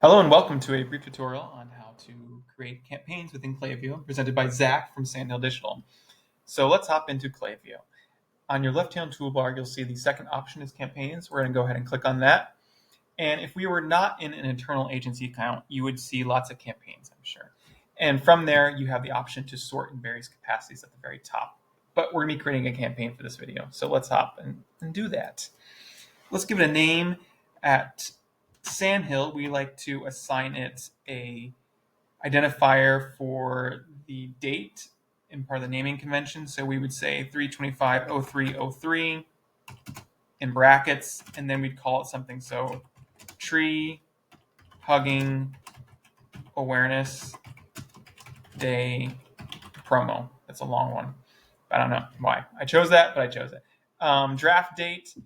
Hello and welcome to a brief tutorial on how to create campaigns within Klaviyo, presented by Zach from Sandhill Digital. So let's hop into Klaviyo. On your left-hand toolbar, you'll see the second option is campaigns. We're going to go ahead and click on that. And if we were not in an internal agency account, you would see lots of campaigns, I'm sure. And from there, you have the option to sort in various capacities at the very top. But we're going to be creating a campaign for this video. So let's hop and do that. Let's give it a name. At Sandhill, we like to assign it a identifier for the date in part of the naming convention. So we would say 3/25/03/03 in brackets, and then we'd call it something. So Tree Hugging Awareness Day promo. That's a long one. I don't know why I chose that, but I chose it. Draft date.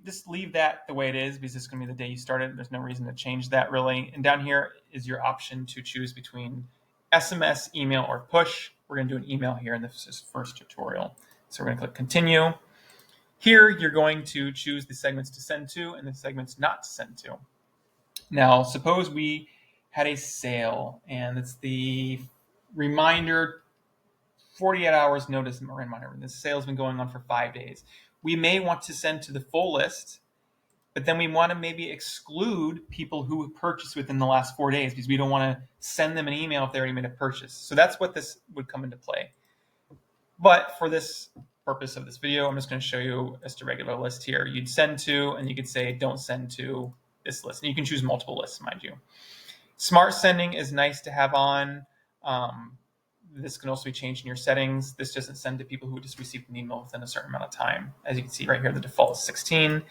Just leave that the way it is because it's going to be the day you started. There's no reason to change that really. And down here is your option to choose between SMS, email, or push. We're going to do an email here in this first tutorial. So we're going to click continue. Here you're going to choose the segments to send to and the segments not to send to. Now suppose we had a sale and it's the reminder 48 hours notice reminder. This sale's been going on for 5 days. We may want to send to the full list, but then we want to maybe exclude people who purchased within the last 4 days because we don't want to send them an email if they already made a purchase. So that's what this would come into play. But for this purpose of this video, I'm just going to show you just a regular list here. You'd send to, and you could say don't send to this list. And you can choose multiple lists, mind you. Smart sending is nice to have on. This can also be changed in your settings. This doesn't send to people who just received an email within a certain amount of time. As you can see right here, the default is 16.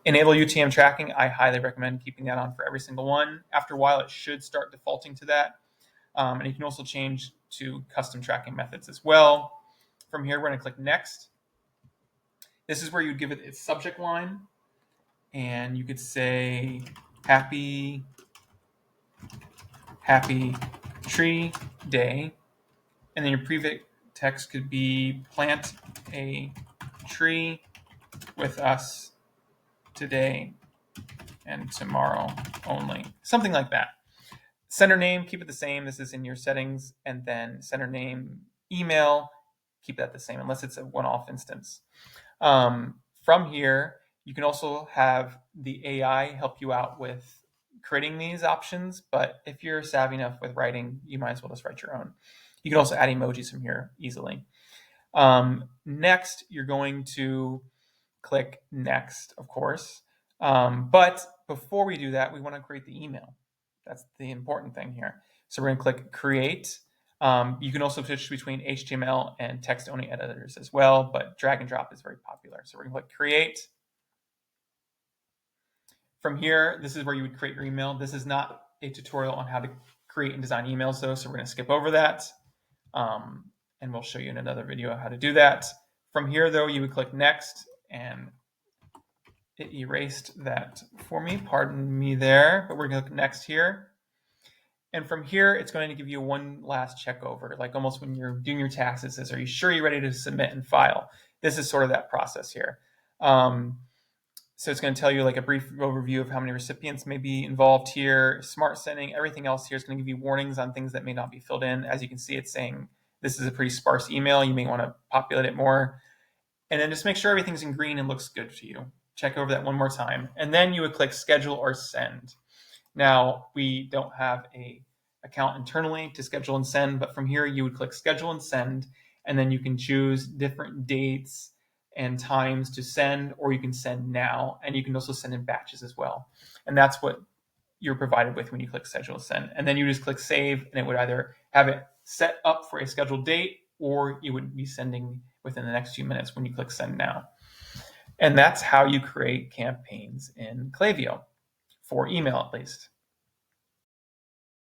Enable UTM tracking. I highly recommend keeping that on for every single one. After a while, it should start defaulting to that. And you can also change to custom tracking methods as well. From here, we're going to click Next. This is where you'd give it its subject line. And you could say, Happy Tree Day. And then your prefix text could be plant a tree with us today and tomorrow only. Something like that. Sender name, keep it the same. This is in your settings. And then sender name, email, keep that the same unless it's a one-off instance. From here, you can also have the AI help you out with creating these options. But if you're savvy enough with writing, you might as well just write your own. You can also add emojis from here easily. Next, you're going to click Next, of course. But before we do that, we want to create the email. That's the important thing here. So we're going to click Create. You can also switch between HTML and text-only editors as well, but drag and drop is very popular. So we're going to click Create. From here, this is where you would create your email. This is not a tutorial on how to create and design emails, though, so we're going to skip over that. And we'll show you in another video how to do that. From here, though, you would click Next, and it erased that for me. Pardon me there, but we're going to click Next here. And from here, it's going to give you one last check over, like almost when you're doing your taxes. It says, are you sure you're ready to submit and file? This is sort of that process here. So it's going to tell you like a brief overview of how many recipients may be involved here, smart sending, everything else here is going to give you warnings on things that may not be filled in. As you can see, it's saying this is a pretty sparse email. You may want to populate it more. And then just make sure everything's in green and looks good to you. Check over that one more time. And then you would click schedule or send. Now, we don't have a account internally to schedule and send, but from here you would click schedule and send, and then you can choose different dates and times to send, or you can send now, and you can also send in batches as well. And that's what you're provided with when you click schedule send. And then you just click save, and it would either have it set up for a scheduled date, or you would be sending within the next few minutes when you click send now. And that's how you create campaigns in Klaviyo, for email at least.